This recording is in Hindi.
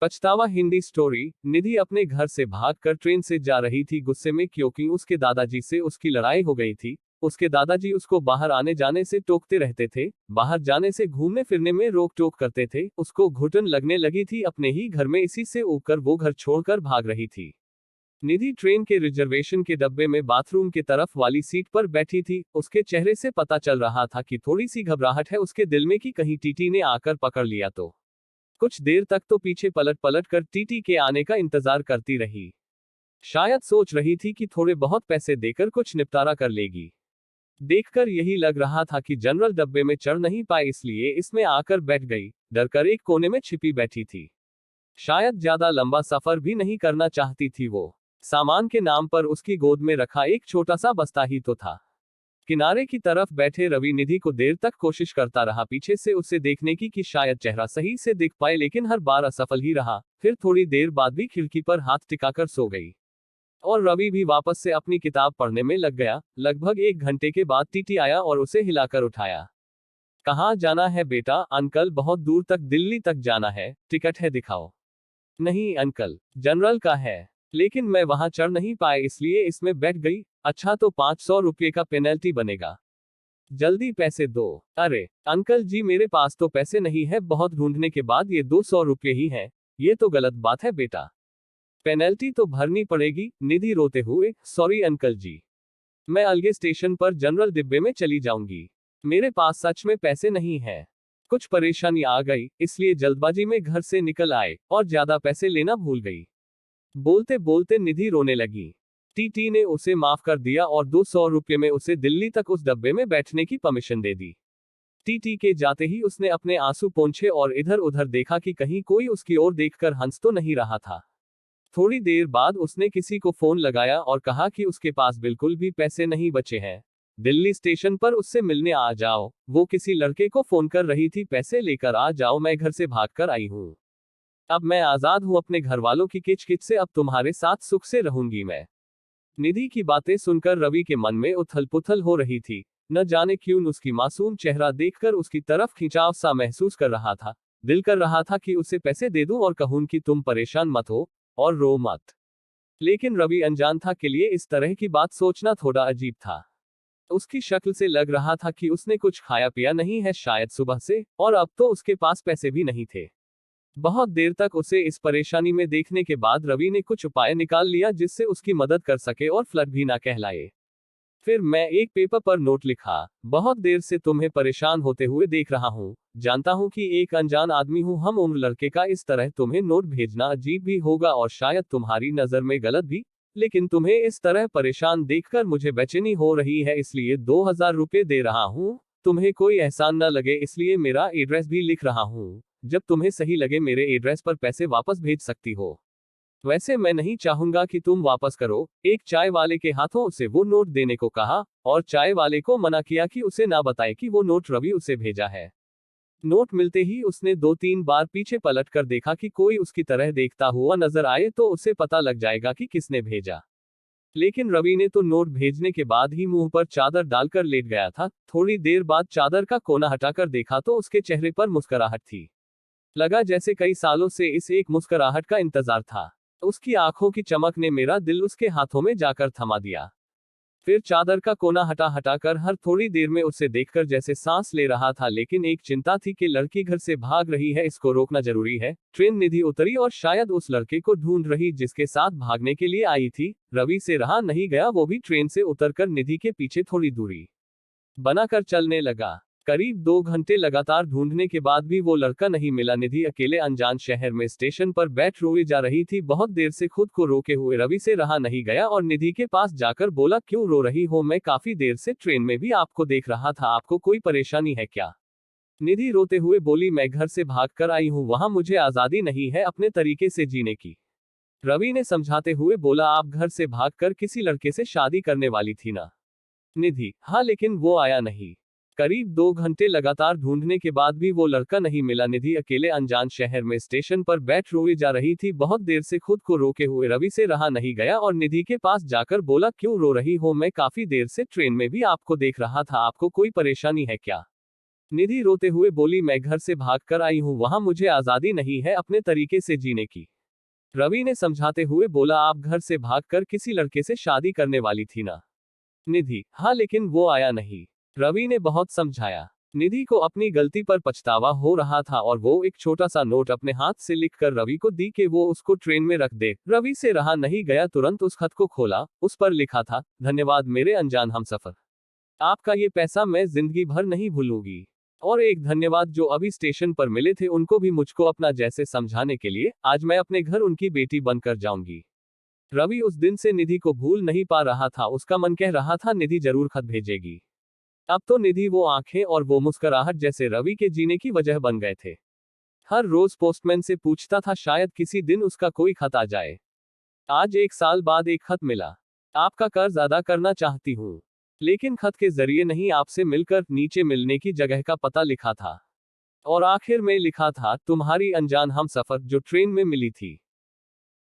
पछतावा हिंदी स्टोरी। निधि अपने घर से भागकर ट्रेन से जा रही थी गुस्से में क्योंकि उसके दादाजी से उसकी लड़ाई हो गई थी। उसके दादाजी उसको बाहर आने जाने से टोकते रहते थे, बाहर जाने से घूमने फिरने में रोक टोक करते थे। उसको घुटन लगने लगी थी अपने ही घर में, इसी से ऊपर वो घर छोड़कर भाग रही थी। निधि ट्रेन के रिजर्वेशन के डब्बे में बाथरूम के तरफ वाली सीट पर बैठी थी। उसके चेहरे से पता चल रहा था कि थोड़ी सी घबराहट है उसके दिल में कि कहीं टीटी ने आकर पकड़ लिया तो। कुछ देर तक तो पीछे पलट पलट कर टीटी के आने का इंतजार करती रही। शायद सोच रही थी कि थोड़े बहुत पैसे देकर कुछ निपटारा कर लेगी। देखकर यही लग रहा था कि जनरल डब्बे में चढ़ नहीं पाए, इसलिए इसमें आकर बैठ गई। डरकर एक कोने में छिपी बैठी थी। शायद ज्यादा लंबा सफर भी नहीं करना चाहती थी वो। सामान के नाम पर उसकी गोद में रखा एक छोटा सा बस्ता ही तो था। किनारे की तरफ बैठे रवि निधि को देर तक कोशिश करता रहा पीछे से उसे देखने की कि शायद चेहरा सही से दिख पाए, लेकिन हर बार असफल ही रहा। फिर थोड़ी देर बाद भी खिड़की पर हाथ टिकाकर सो गई और रवि भी वापस से अपनी किताब पढ़ने में लग गया। लगभग 1 घंटे के बाद टीटी आया और उसे हिलाकर उठाया। कहाँ जाना है बेटा? अंकल, बहुत दूर तक, दिल्ली तक जाना है। टिकट है, दिखाओ। नहीं अंकल, जनरल का है, लेकिन मैं वहां चढ़ नहीं पाए इसलिए इसमें बैठ गई। अच्छा तो 500 रुपये का पेनल्टी बनेगा, जल्दी पैसे दो। अरे अंकल जी, मेरे पास तो पैसे नहीं है, बहुत ढूंढने के बाद ये 200 रुपये ही हैं। ये तो गलत बात है बेटा, पेनल्टी तो भरनी पड़ेगी। निधि रोते हुए, सॉरी अंकल जी, मैं अलगे स्टेशन पर जनरल डिब्बे में चली जाऊंगी, मेरे पास सच में पैसे नहीं है। कुछ परेशानी आ गई इसलिए जल्दबाजी में घर से निकल आए और ज्यादा पैसे लेना भूल गई। बोलते बोलते निधि रोने लगी। टीटी ने उसे माफ कर दिया और 200 रुपये में उसे दिल्ली तक उस डब्बे में बैठने की परमिशन दे दी। टीटी के जाते ही उसने अपने आंसू पोंछे और इधर उधर देखा कि कहीं कोई उसकी ओर देखकर हंस तो नहीं रहा था। थोड़ी देर बाद उसने किसी को फोन लगाया और कहा कि उसके पास बिल्कुल भी पैसे नहीं बचे हैं, दिल्ली स्टेशन पर उससे मिलने आ जाओ। वो किसी लड़के को फोन कर रही थी, पैसे लेकर आ जाओ, मैं घर से भागकर आई हूँ, अब मैं आजाद हूं अपने घर वालों की किचकिच से, अब तुम्हारे साथ सुख से रहूंगी मैं। निधि की बातें सुनकर रवि के मन में उथल पुथल हो रही थी। न जाने क्यों उसकी मासूम चेहरा देखकर उसकी तरफ खिंचाव सा महसूस कर रहा था। दिल कर रहा था कि उसे पैसे दे दूं और कहूं कि तुम परेशान मत हो और रो मत। लेकिन रवि अनजान था के लिए इस तरह की बात सोचना थोड़ा अजीब था। उसकी शक्ल से लग रहा था कि उसने कुछ खाया पिया नहीं है शायद सुबह से, और अब तो उसके पास पैसे भी नहीं थे। बहुत देर तक उसे इस परेशानी में देखने के बाद रवि ने कुछ उपाय निकाल लिया जिससे उसकी मदद कर सके और फ्लड भी ना कहलाए। फिर मैं एक पेपर पर नोट लिखा, बहुत देर से तुम्हें परेशान होते हुए देख रहा हूँ, जानता हूँ कि एक अनजान आदमी हूँ, हम उम्र लड़के का, इस तरह तुम्हें नोट भेजना अजीब भी होगा और शायद तुम्हारी नजर में गलत भी, लेकिन तुम्हें इस तरह परेशान देखकर मुझे बेचैनी हो रही है, इसलिए 2000 रुपये दे रहा हूँ। तुम्हें कोई एहसान न लगे इसलिए मेरा एड्रेस भी लिख रहा हूँ, जब तुम्हें सही लगे मेरे एड्रेस पर पैसे वापस भेज सकती हो। वैसे मैं नहीं चाहूंगा कि तुम वापस करो। एक चाय वाले के हाथों उसे वो नोट देने को कहा और चाय वाले को मना किया कि उसे ना बताए कि वो नोट रवि उसे भेजा है। नोट मिलते ही उसने 2-3 बार पीछे पलट कर देखा कि कोई उसकी तरह देखता हुआ नजर आए तो उसे पता लग जाएगा कि किसने भेजा। लेकिन रवि ने तो नोट भेजने के बाद ही मुंह पर चादर डालकर लेट गया था। थोड़ी देर बाद चादर का कोना हटाकर देखा तो उसके चेहरे पर मुस्कुराहट थी। लगा जैसे कई सालों से इस एक मुस्कुराहट का इंतजार था। उसकी आंखों की चमक ने मेरा दिल उसके हाथों में जाकर थमा दिया। फिर चादर का कोना हटा हटाकर हर थोड़ी देर में उसे देखकर जैसे सांस ले रहा था, लेकिन एक चिंता थी कि लड़की घर से भाग रही है, इसको रोकना जरूरी है। ट्रेन निधि उतरी और शायद उस लड़के को ढूंढ रही जिसके साथ भागने के लिए आई थी। रवि से रहा नहीं गया, वो भी ट्रेन से उतरकर निधि के पीछे थोड़ी दूरी बनाकर चलने लगा। करीब 2 घंटे लगातार ढूंढने के बाद भी वो लड़का नहीं मिला। निधि अकेले अनजान शहर में स्टेशन पर बैठ रोए जा रही थी। बहुत देर से खुद को रोके हुए रवि से रहा नहीं गया और निधि के पास जाकर बोला, क्यों रो रही हो? मैं काफी देर से ट्रेन में भी आपको देख रहा था, आपको कोई परेशानी है क्या? निधि रोते हुए बोली, मैं घर से भाग कर आई हूँ, वहां मुझे आजादी नहीं है अपने तरीके से जीने की। रवि ने समझाते हुए बोला, आप घर से भागकर किसी लड़के से शादी करने वाली थी ना? निधि, हाँ, लेकिन वो आया नहीं। करीब 2 घंटे लगातार ढूंढने के बाद भी वो लड़का नहीं मिला। निधि अकेले अनजान शहर में स्टेशन पर बैठ रोई जा रही थी। बहुत देर से खुद को रोके हुए रवि से रहा नहीं गया और निधि के पास जाकर बोला, क्यों रो रही हो? मैं काफी देर से ट्रेन में भी आपको देख रहा था, आपको कोई परेशानी है क्या? निधि रोते हुए बोली, मैं घर से भाग कर आई हूँ, वहां मुझे आजादी नहीं है अपने तरीके से जीने की। रवि ने समझाते हुए बोला, आप घर से भागकर किसी लड़के से शादी करने वाली थी ना। निधि, हाँ, लेकिन वो आया नहीं। रवि ने बहुत समझाया। निधि को अपनी गलती पर पछतावा हो रहा था और वो एक छोटा सा नोट अपने हाथ से लिखकर रवि को दी कि वो उसको ट्रेन में रख दे। रवि से रहा नहीं गया, तुरंत उस खत को खोला। उस पर लिखा था, धन्यवाद मेरे अनजान हमसफर, आपका ये पैसा मैं जिंदगी भर नहीं भूलूंगी। और एक धन्यवाद जो अभी स्टेशन पर मिले थे उनको भी मुझको अपना जैसे समझाने के लिए। आज मैं अपने घर उनकी बेटी बनकर जाऊंगी। रवि उस दिन से निधि को भूल नहीं पा रहा था। उसका मन कह रहा था निधि जरूर खत भेजेगी। अब तो निधि, वो आंखें और वो मुस्कुराहट जैसे रवि के जीने की वजह बन गए थे। हर रोज पोस्टमैन से पूछता था, शायद किसी दिन उसका कोई खत आ जाए। आज 1 साल बाद एक खत मिला। आपका कर्ज अदा करना चाहती हूँ, लेकिन खत के जरिए नहीं, आपसे मिलकर। नीचे मिलने की जगह का पता लिखा था और आखिर में लिखा था, तुम्हारी अनजान हमसफर जो ट्रेन में मिली थी।